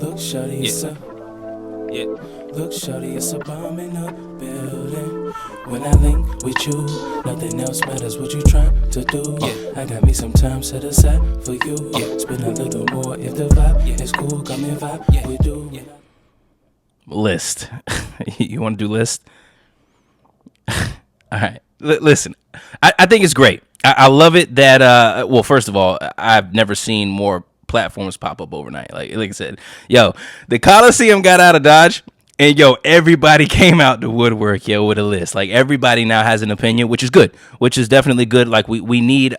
Look, shawty, it's a Yeah. look, shawty, it's a bomb in the building. When I link with you, nothing else matters. What you trying to do? I got me some time set aside for you. Spend a little more if the vibe is cool. Come and vibe we do. List. You want to do list? All right. Listen, I think it's great. I love it that, well, first of all, I've never seen more platforms pop up overnight. Like I said, yo, the Coliseum got out of Dodge. And yo, everybody came out the woodwork, yo, with a list. Like everybody now has an opinion, which is good, which is definitely good. Like we need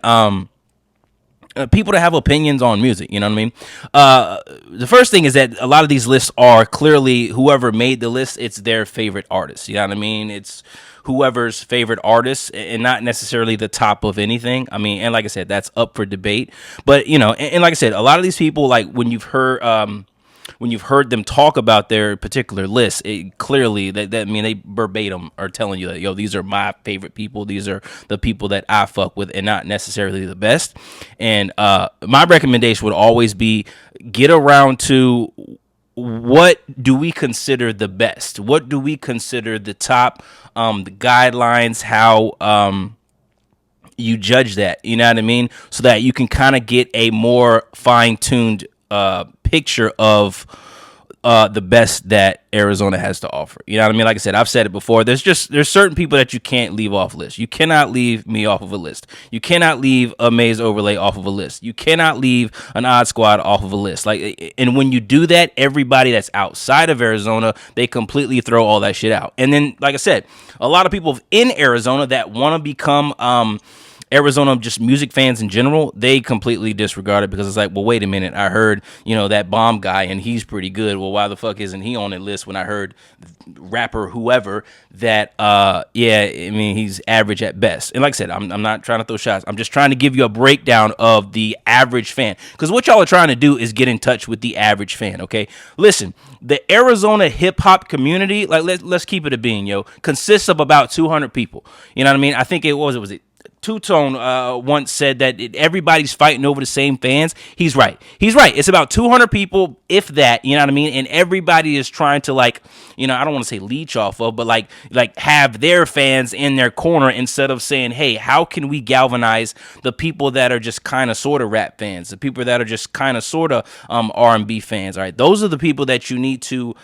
people to have opinions on music. You know what I mean? The first thing is that a lot of these lists are clearly whoever made the list, it's their favorite artist. You know what I mean? It's whoever's favorite artist and not necessarily the top of anything. I mean, and like I said, that's up for debate. But, you know, and like I said, a lot of these people, like when you've heard them talk about their particular list, it clearly that I mean they verbatim are telling you that, yo, these are my favorite people, these are the people that I fuck with, and not necessarily the best. And my recommendation would always be get around to what do we consider the best? What do we consider the top? The guidelines, how you judge that, you know what I mean? So that you can kind of get a more fine-tuned picture of the best that Arizona has to offer. You know what I mean? Like I said, I've said it before. There's certain people that you can't leave off lists. You cannot leave me off of a list. You cannot leave a Maze Overlay off of a list. You cannot leave an Odd Squad off of a list. Like, and when you do that, everybody that's outside of Arizona, they completely throw all that shit out. And then, like I said, a lot of people in Arizona that want to become Arizona just music fans in general, they completely disregard it because it's like, well, wait a minute, I heard, you know, that Bomb guy and he's pretty good. Well, why the fuck isn't he on the list when I heard rapper whoever that yeah, I mean, he's average at best. And like I said, I'm not trying to throw shots. I'm just trying to give you a breakdown of the average fan, because what y'all are trying to do is get in touch with the average fan. Okay, listen, the Arizona hip hop community, like let's keep it a bean, yo, consists of about 200 people. You know what I mean? I think it was Two Tone once said that everybody's fighting over the same fans. He's right. It's about 200 people, if that, you know what I mean? And everybody is trying to, like, you know, I don't want to say leech off of, but like have their fans in their corner instead of saying, hey, how can we galvanize the people that are just kind of sort of rap fans, the people that are just kind of sort of R&B fans, all right? Those are the people that you need to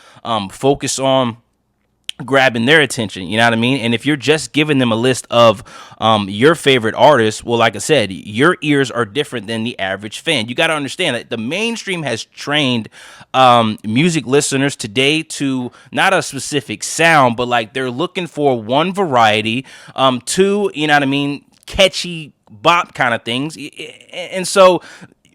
focus on grabbing their attention, you know what I mean? And if you're just giving them a list of your favorite artists, well, like I said, your ears are different than the average fan. You got to understand that the mainstream has trained music listeners today to not a specific sound, but like they're looking for one, variety, two, you know what I mean, catchy bop kind of things. And so,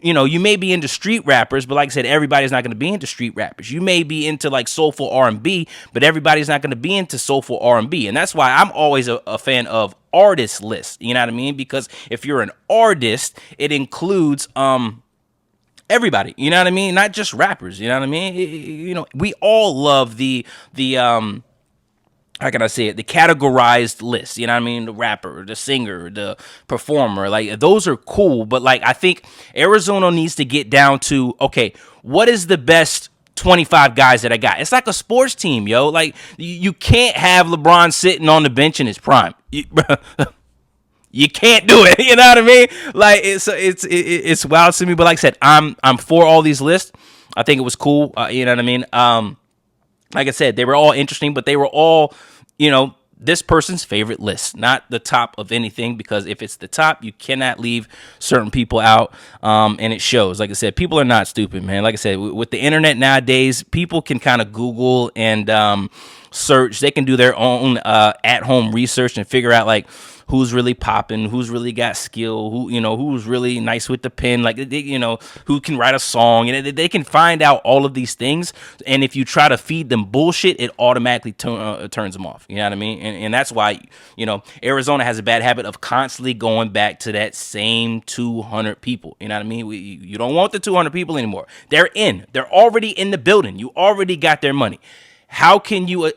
you know, you may be into street rappers, but like I said, everybody's not going to be into street rappers. You may be into like soulful R&B, but everybody's not going to be into soulful R&B. And that's why I'm always a fan of artist lists. You know what I mean? Because if you're an artist, it includes everybody. You know what I mean? Not just rappers. You know what I mean? You know, we all love the how can I say it? The categorized list, you know what I mean? The rapper, the singer, the performer, like those are cool. But like, I think Arizona needs to get down to, okay, what is the best 25 guys that I got? It's like a sports team, yo. Like you can't have LeBron sitting on the bench in his prime. You can't do it. You know what I mean? Like it's wild to me. But like I said, I'm for all these lists. I think it was cool. You know what I mean? Like I said, they were all interesting, but they were all, you know, this person's favorite list, not the top of anything, because if it's the top, you cannot leave certain people out, and it shows. Like I said, people are not stupid, man. Like I said, with the internet nowadays, people can kind of Google and search. They can do their own at-home research and figure out, like, who's really popping, who's really got skill, who, you know, who's really nice with the pen, like, they, you know, who can write a song. And they can find out all of these things. And if you try to feed them bullshit, it automatically turns them off. You know what I mean? And that's why, you know, Arizona has a bad habit of constantly going back to that same 200 people. You know what I mean? You don't want the 200 people anymore. They're already in the building. You already got their money. How can you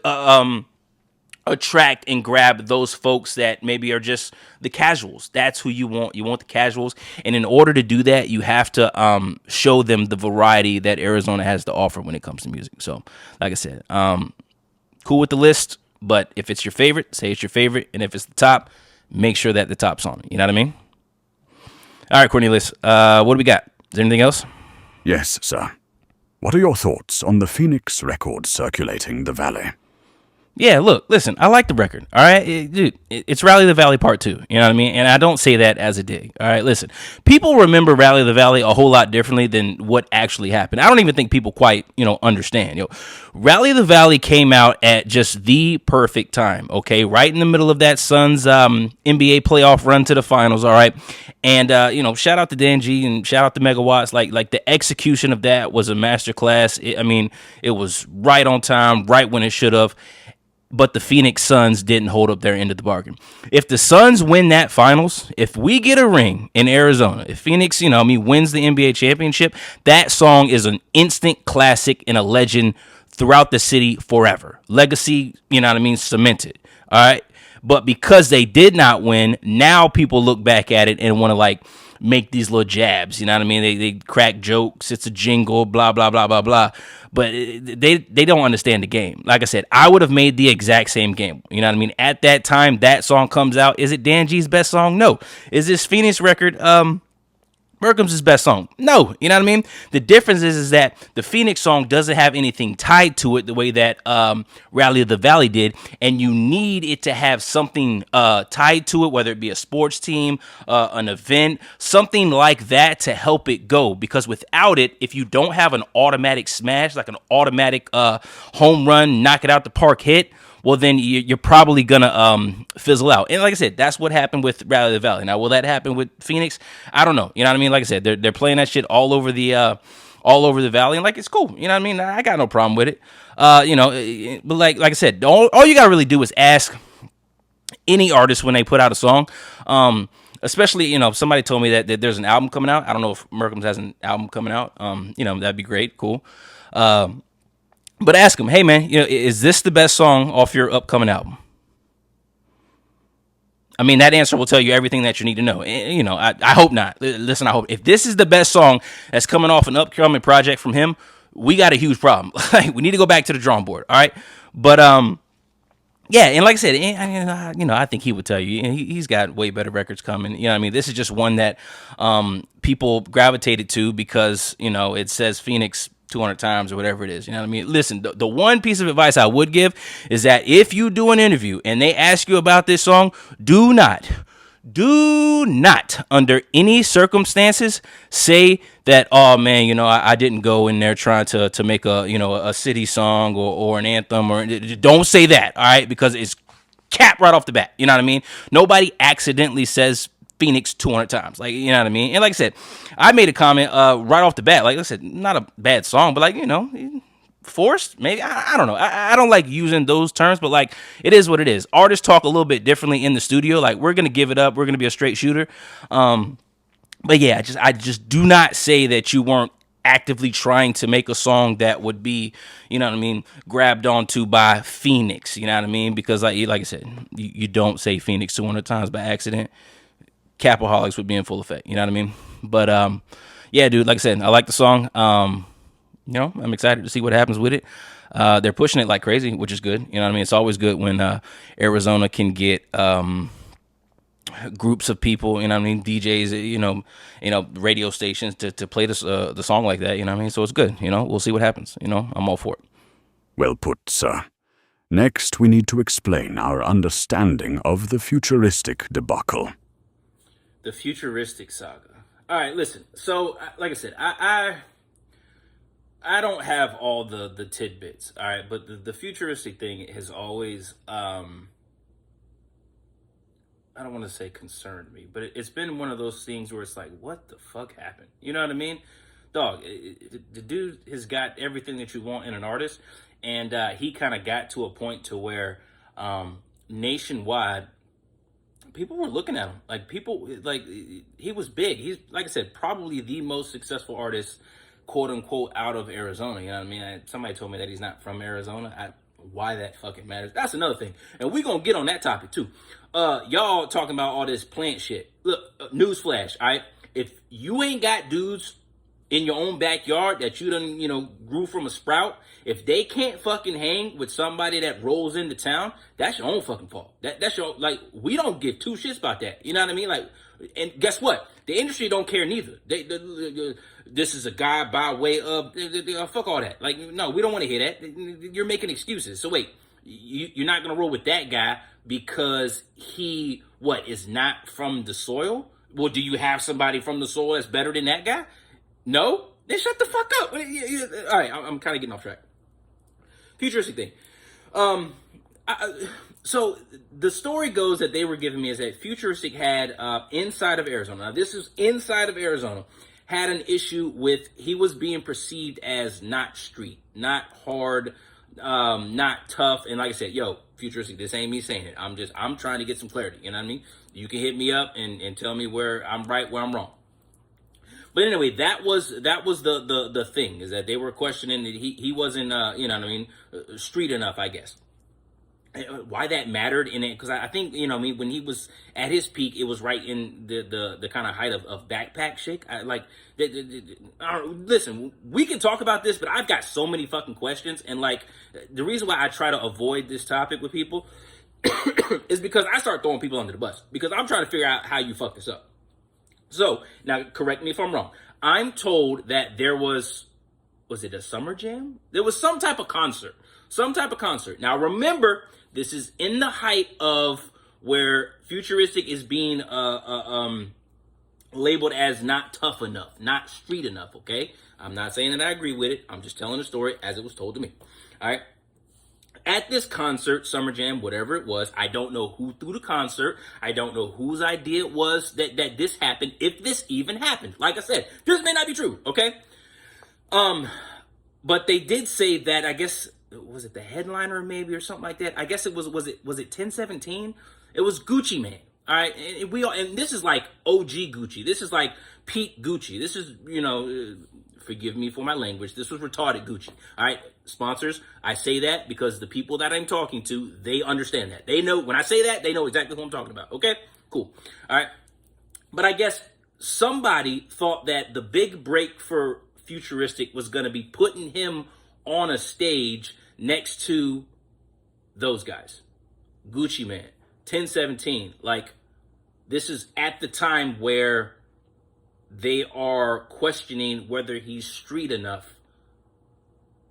attract and grab those folks that maybe are just the casuals. That's who you want. You want the casuals. And in order to do that, you have to show them the variety that Arizona has to offer when it comes to music. So, like I said, cool with the list, but if it's your favorite, say it's your favorite. And if it's the top, make sure that the top's on it. You know what I mean? All right, Cornelius, what do we got? Is there anything else? Yes, sir. What are your thoughts on the Phoenix record circulating the valley? Yeah, look, listen, I like the record, all right? It's Rally the Valley Part 2, you know what I mean? And I don't say that as a dig, all right? Listen, people remember Rally the Valley a whole lot differently than what actually happened. I don't even think people quite, understand. Rally the Valley came out at just the perfect time, okay? Right in the middle of that Suns NBA playoff run to the finals, all right? And, shout out to Dan G and shout out to Megawatts. Like the execution of that was a masterclass. It was right on time, right when it should have. But the Phoenix Suns didn't hold up their end of the bargain. If the Suns win that finals, if we get a ring in Arizona, if Phoenix, wins the NBA championship, that song is an instant classic and a legend throughout the city forever. Legacy, cemented. All right. But because they did not win, now people look back at it and want to make these little jabs. You know what I mean? They crack jokes. It's a jingle, blah, blah, blah, blah, blah. But they don't understand the game. Like I said, I would have made the exact same game. You know what I mean? At that time, that song comes out. Is it Dan G's best song? No. Is this Phoenix record Merkham's best song? No, you know what I mean? The difference is that the Phoenix song doesn't have anything tied to it the way that Rally of the Valley did, and you need it to have something tied to it, whether it be a sports team, an event, something like that to help it go, because without it, if you don't have an automatic smash, like an automatic home run, knock it out the park hit, well, then you're probably going to fizzle out. And like I said, that's what happened with Rally the Valley. Now, will that happen with Phoenix? I don't know. You know what I mean? Like I said, they're playing that shit all over the valley, and it's cool. You know what I mean? I got no problem with it. But like I said, all you got to really do is ask any artist when they put out a song. Especially, somebody told me that there's an album coming out. I don't know if Merkham's has an album coming out. That'd be great. Cool. But ask him, hey man, is this the best song off your upcoming album? I mean, that answer will tell you everything that you need to know. I hope not. Listen, I hope if this is the best song that's coming off an upcoming project from him, we got a huge problem. We need to go back to the drawing board. All right. But, yeah, and like I said, I think he would tell you he's got way better records coming. You know what I mean? This is just one that people gravitated to because, it says Phoenix 200 times or whatever it is. You know what I mean? Listen, the one piece of advice I would give is that if you do an interview and they ask you about this song, do not under any circumstances say that, oh man, I didn't go in there trying to make a city song or an anthem, or don't say that. All right. Because it's cap right off the bat. You know what I mean? Nobody accidentally says Phoenix 200 times. You know what I mean? And like I said, I made a comment right off the bat. Like I said, not a bad song, but forced, maybe. I don't know. I don't like using those terms, but it is what it is. Artists talk a little bit differently in the studio. We're gonna give it up. We're gonna be a straight shooter. But yeah, I just do not say that you weren't actively trying to make a song that would be, grabbed onto by Phoenix. You know what I mean? Because like I said, you don't say Phoenix 200 times by accident. Capaholics would be in full effect. You know what I mean? But yeah, dude, like I said, I like the song. I'm excited to see what happens with it. They're pushing it like crazy, which is good. You know what I mean? It's always good when Arizona can get groups of people, you know what I mean, DJs, radio stations to play this the song like that, you know what I mean? So it's good, we'll see what happens, I'm all for it. Well put, sir. Next, we need to explain our understanding of the Futuristic debacle. The Futuristic saga. All right, listen. So, like I said, I don't have all the tidbits. All right, but the Futuristic thing has always I don't want to say concerned me, but it's been one of those things where it's like, what the fuck happened? You know what I mean? Dog, the dude has got everything that you want in an artist, and he kind of got to a point to where nationwide, people weren't looking at him. He was big. He's, like I said, probably the most successful artist, quote unquote, out of Arizona. You know what I mean? Somebody told me that he's not from Arizona. Why that fucking matters. That's another thing. And we're going to get on that topic too. Y'all talking about all this plant shit. Look, newsflash, all right? If you ain't got dudes in your own backyard that you done, grew from a sprout, if they can't fucking hang with somebody that rolls into town, that's your own fucking fault. That's your, like, we don't give two shits about that. You know what I mean? Like, and guess what? The industry don't care neither. This is a guy by way of, fuck all that. Like, no, we don't want to hear that. You're making excuses. So wait, you're not going to roll with that guy because he, is not from the soil? Well, do you have somebody from the soil that's better than that guy? No? Then shut the fuck up. All right, I'm kind of getting off track. Futuristic thing. So the story goes that they were giving me is that Futuristic had inside of Arizona. Now this is inside of Arizona. Had an issue with he was being perceived as not street, not hard, not tough. And like I said, Futuristic, this ain't me saying it. I'm trying to get some clarity. You know what I mean? You can hit me up and tell me where I'm right, where I'm wrong. But anyway, that was the thing, is that they were questioning that he wasn't street enough, I guess. Why that mattered in it, because I think when he was at his peak, it was right in the kind of height of backpack shake. Listen, we can talk about this, but I've got so many fucking questions, and like the reason why I try to avoid this topic with people is because I start throwing people under the bus because I'm trying to figure out how you fuck this up. So, now, correct me if I'm wrong. I'm told that there was it a summer jam? There was some type of concert. Now, remember, this is in the height of where Futuristic is being labeled as not tough enough, not street enough, okay? I'm not saying that I agree with it. I'm just telling the story as it was told to me, all right? At this concert, Summer Jam, whatever it was, I don't know who threw the concert. I don't know whose idea it was that this happened, if this even happened. Like I said, this may not be true, okay? But they did say that, I guess, was it the headliner maybe or something like that? I guess it was it 1017? It was Gucci Mane. All right, and this is like OG Gucci. This is like peak Gucci. This is, forgive me for my language. This was retarded Gucci. All right, sponsors, I say that because the people that I'm talking to, they understand that. They know, when I say that, they know exactly who I'm talking about. Okay, cool. All right, but I guess somebody thought that the big break for Futuristic was going to be putting him on a stage next to those guys. Gucci Mane, 1017, like, this is at the time where they are questioning whether he's street enough.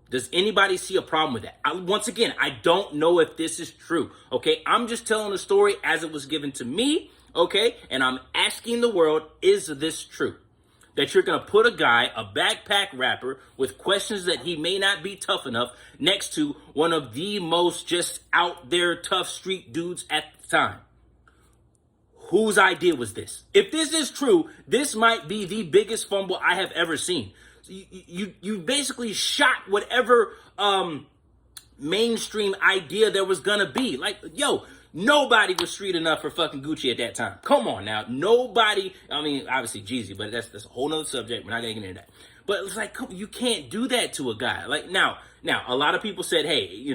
Does anybody see a problem with that? Once again, I don't know if this is true, okay? I'm just telling the story as it was given to me, okay? And I'm asking the world, is this true? That you're going to put a guy, a backpack rapper, with questions that he may not be tough enough, next to one of the most just out there tough street dudes at the time. Whose idea was this? If this is true, this might be the biggest fumble I have ever seen. You basically shot whatever mainstream idea there was gonna be. Like, nobody was street enough for fucking Gucci at that time. Come on now, nobody. I mean, obviously Jeezy, but that's a whole nother subject. We're not gonna get into that. But it's like, you can't do that to a guy. Like now, a lot of people said, hey,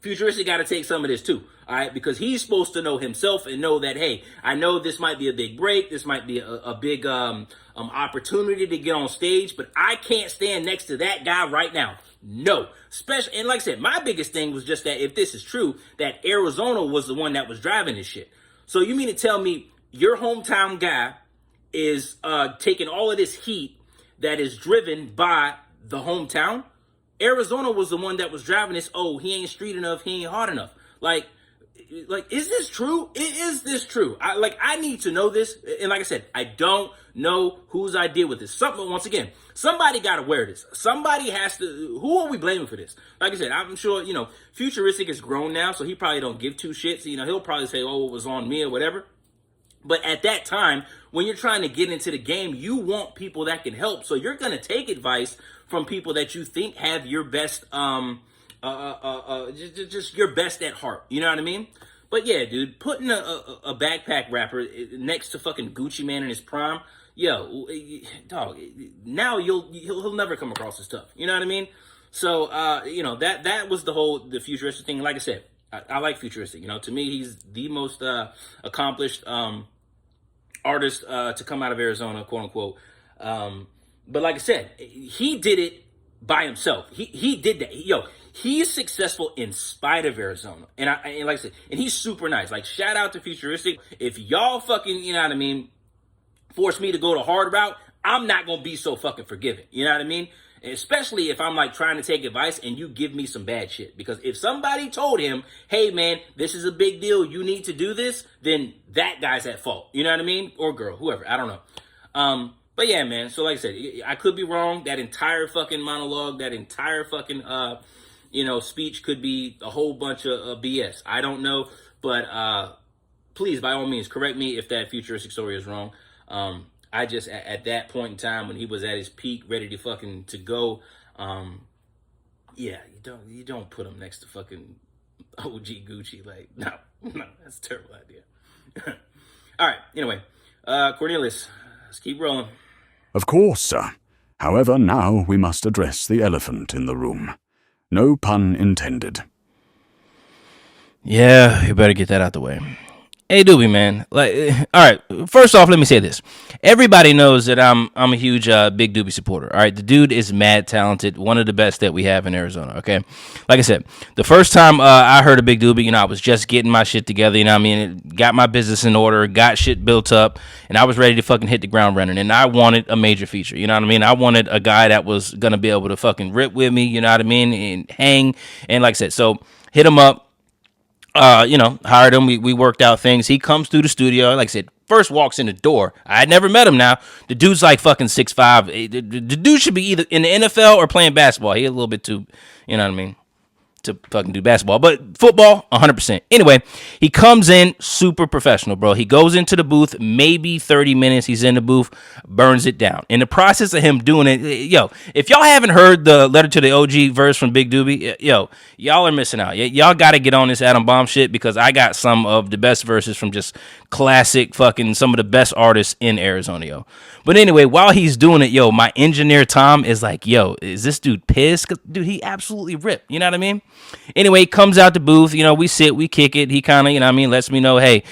Futuristic got to take some of this too, all right? Because he's supposed to know himself and know that, hey, I know this might be a big break. This might be a big opportunity to get on stage, but I can't stand next to that guy right now. No. And like I said, my biggest thing was just that if this is true, that Arizona was the one that was driving this shit. So you mean to tell me your hometown guy is taking all of this heat that is driven by the hometown? Arizona was the one that was driving this. Oh, he ain't street enough. He ain't hard enough. Like, is this true? Is this true? I need to know this. And like I said, I don't know whose idea with this. Once again, somebody got to wear this. Somebody has to. Who are we blaming for this? Like I said, I'm sure, Futuristic is grown now, so he probably don't give two shits. He'll probably say, oh, it was on me or whatever. But at that time, when you're trying to get into the game, you want people that can help. So you're going to take advice from people that you think have your best, just your best at heart. You know what I mean? But yeah, dude, putting a backpack rapper next to fucking Gucci Mane in his prime, dog, now he'll never come across as tough. You know what I mean? So that was the futuristic thing. Like I said, I like futuristic. To me, he's the most accomplished artist to come out of Arizona, quote unquote. But like I said, he did it by himself. He did that. He's successful in spite of Arizona, and like I said, and he's super nice. Like, shout out to Futuristic. If y'all fucking, you know what I mean, force me to go the hard route, I'm not gonna be so fucking forgiving. You know what I mean? Especially if I'm like trying to take advice and you give me some bad shit. Because if somebody told him, hey man, this is a big deal, you need to do this, then that guy's at fault. You know what I mean? Or girl, whoever. I don't know. But yeah, man. So like I said, I could be wrong. That entire fucking monologue, that entire fucking speech could be a whole bunch of BS. I don't know. But please, by all means, correct me if that futuristic story is wrong. I just at that point in time when he was at his peak, ready to fucking to go, yeah, you don't put him next to fucking OG Gucci. Like, no, that's a terrible idea. All right, anyway, Cornelius, let's keep rolling. Of course, sir. However, now we must address the elephant in the room. No pun intended. Yeah, you better get that out the way. Hey, Doobie, man. Like, all right. First off, let me say this. Everybody knows that I'm a huge Big Doobie supporter. All right, the dude is mad talented, one of the best that we have in Arizona. Okay, like I said, the first time I heard of Big Doobie, I was just getting my shit together. You know what I mean? Got my business in order, got shit built up, and I was ready to fucking hit the ground running. And I wanted a major feature. You know what I mean? I wanted a guy that was gonna be able to fucking rip with me. You know what I mean? And hang. And like I said, so hit him up. Hired him. We worked out things. He comes through the studio. Like I said, first walks in the door. I had never met him now. The dude's like fucking 6'5". The dude should be either in the NFL or playing basketball. He a little bit too, you know what I mean, to fucking do basketball, but football, 100%. Anyway, he comes in super professional, bro. He goes into the booth, maybe 30 minutes. He's in the booth, burns it down. In the process of him doing it, if y'all haven't heard the Letter to the OG verse from Big Doobie, y'all are missing out. Y'all got to get on this Adam Bomb shit because I got some of the best verses from just classic fucking some of the best artists in Arizona, yo. But anyway, while he's doing it, my engineer Tom is like, is this dude pissed? 'Cause, dude, he absolutely ripped. You know what I mean? Anyway, he comes out the booth. We sit, we kick it. He kind of, lets me know, hey,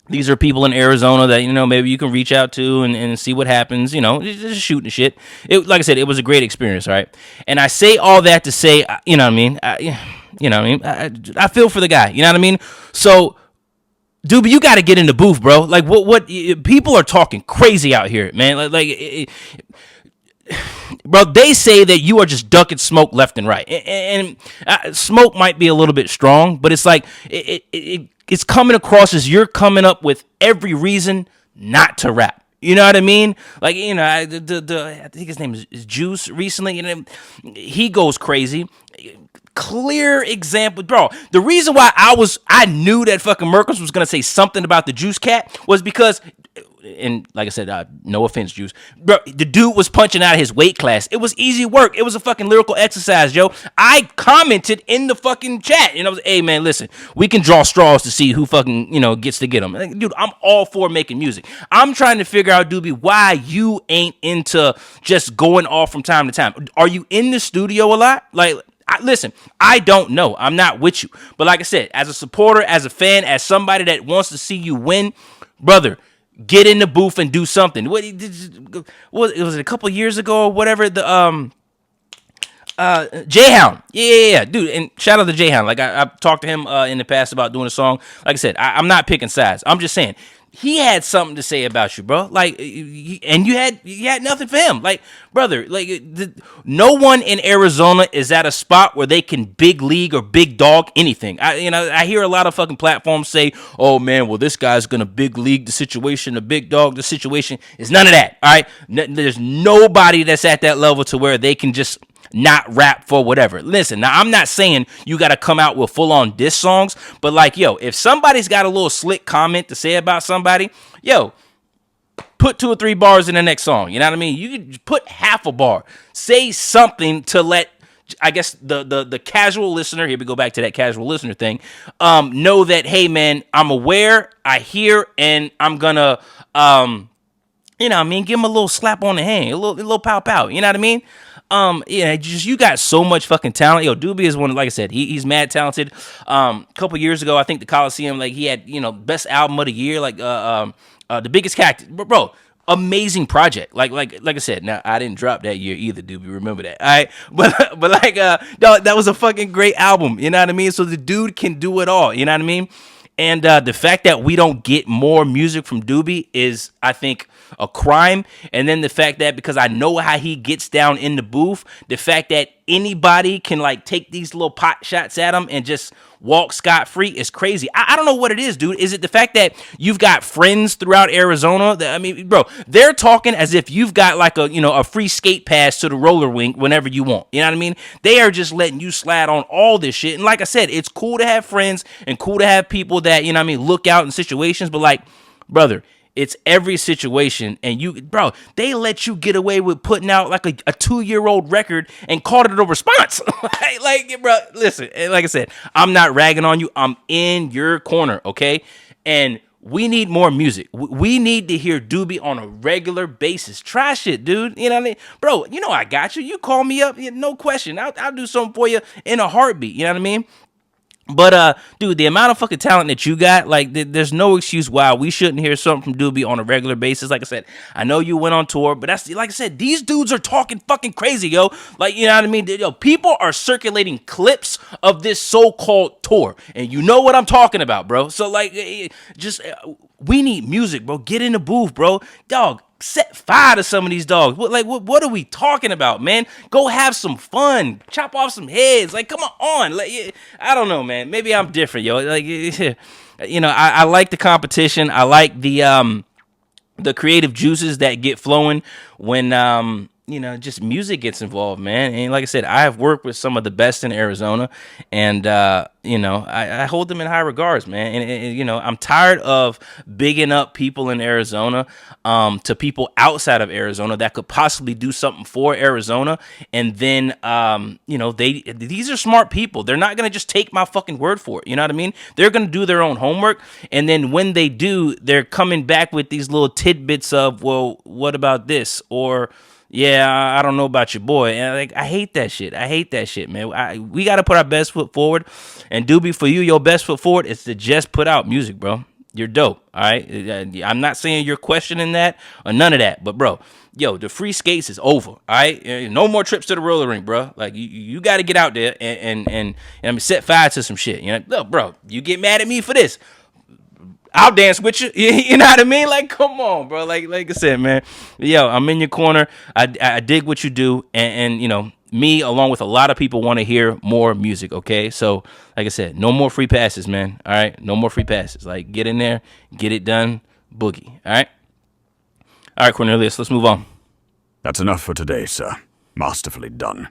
these are people in Arizona that, maybe you can reach out to and see what happens, just shooting shit. Like I said, it was a great experience, right? And I say all that to say, you know what I mean? I feel for the guy, you know what I mean? So, dude, you got to get in the booth, bro. Like, what people are talking crazy out here, man. Bro, they say that you are just ducking smoke left and right, and smoke might be a little bit strong, but it's like it's coming across as you're coming up with every reason not to rap. You know what I mean? Like, I think his name is Juice recently, and he goes crazy. Clear example, bro. The reason why I knew that fucking Merkles was gonna say something about the Juice Cat was because, and like I said, no offense, Juice, bro, the dude was punching out of his weight class. It was easy work. It was a fucking lyrical exercise, yo. I commented in the fucking chat, and I was, hey man, listen, we can draw straws to see who fucking gets to get them. Like, dude, I'm all for making music. I'm trying to figure out, Doobie, why you ain't into just going off from time to time. Are you in the studio a lot? Like, listen, I don't know. I'm not with you. But like I said, as a supporter, as a fan, as somebody that wants to see you win, brother, get in the booth and do something. Was it a couple years ago or whatever? The J-Hound. Yeah, dude. And shout out to J-Hound. Like, I've talked to him in the past about doing a song. Like I said, I'm not picking sides. I'm just saying, he had something to say about you, bro. Like, and you had nothing for him. Like, brother, like, no one in Arizona is at a spot where they can big league or big dog anything. I hear a lot of fucking platforms say, oh man, well, this guy's gonna big league the situation, the big dog the situation. It's none of that. All right, there's nobody that's at that level to where they can just not rap for whatever. Listen, now I'm not saying you got to come out with full on diss songs, but like, if somebody's got a little slick comment to say about somebody, put 2 or 3 bars in the next song. You know what I mean? You could put half a bar, say something to let, I guess, the casual listener, here we go back to that casual listener thing, know that, hey man, I'm aware, I hear, and I'm gonna, give him a little slap on the hand, a little pow pow, you know what I mean? Yeah, just you got so much fucking talent. Yo, Doobie is one. Like I said, he's mad talented. A couple years ago, I think the Coliseum, like he had best album of the year, like the biggest cactus, bro. Amazing project. Like I said, now I didn't drop that year either, Doobie. Remember that. All right. But like dog, that was a fucking great album. You know what I mean? So the dude can do it all. You know what I mean? And the fact that we don't get more music from Doobie is, I think, a crime. And then the fact that, because I know how he gets down in the booth, the fact that anybody can like take these little pot shots at him and just walk scot-free is crazy. I don't know what it is, dude. Is it the fact that you've got friends throughout Arizona? I mean, bro, they're talking as if you've got like a free skate pass to the roller rink whenever you want. You know what I mean? They are just letting you slide on all this shit. And like I said, it's cool to have friends and cool to have people that, you know what I mean, look out in situations. But like, brother, it's every situation, and they let you get away with putting out like a 2-year-old record and called it a response. like, bro, listen, like I said, I'm not ragging on you. I'm in your corner, okay? And we need more music. We need to hear Doobie on a regular basis. Try shit, dude. You know what I mean? Bro, I got you. You call me up, no question. I'll do something for you in a heartbeat. You know what I mean? But dude, the amount of fucking talent that you got, like, there's no excuse why we shouldn't hear something from Doobie on a regular basis. Like I said, I know you went on tour, but that's, like I said, these dudes are talking fucking crazy, yo. Like, you know what I mean? Yo, people are circulating clips of this so-called tour, and you know what I'm talking about, bro. So like, we need music, bro. Get in the booth, bro. Dog, set fire to some of these dogs. What are we talking about, man? Go have some fun. Chop off some heads. Like, come on. Like, I don't know, man. Maybe I'm different, yo. Like, I like the competition. I like the creative juices that get flowing when just music gets involved, man. And like I said, I have worked with some of the best in Arizona, and I hold them in high regards, man. And I'm tired of bigging up people in Arizona to people outside of Arizona that could possibly do something for Arizona, and then these are smart people. They're not gonna just take my fucking word for it. You know what I mean? They're gonna do their own homework, and then when they do, they're coming back with these little tidbits of, well, what about this? Or, yeah, I don't know about your boy. And I hate that shit. Man. We got to put our best foot forward. And Doobie, for you, your best foot forward is to just put out music, bro. You're dope, all right? I'm not saying you're questioning that or none of that. But, bro, yo, the free skates is over, all right? No more trips to the roller rink, bro. Like, you got to get out there and set fire to some shit. Look, bro, you get mad at me for this, I'll dance with you. You know what I mean? Like, come on, bro. Like I said, man. Yo, I'm in your corner. I dig what you do, and me along with a lot of people want to hear more music. Okay, so like I said, no more free passes, man. All right, no more free passes. Like, get in there, get it done, boogie. All right, Cornelius. Let's move on. That's enough for today, sir. Masterfully done.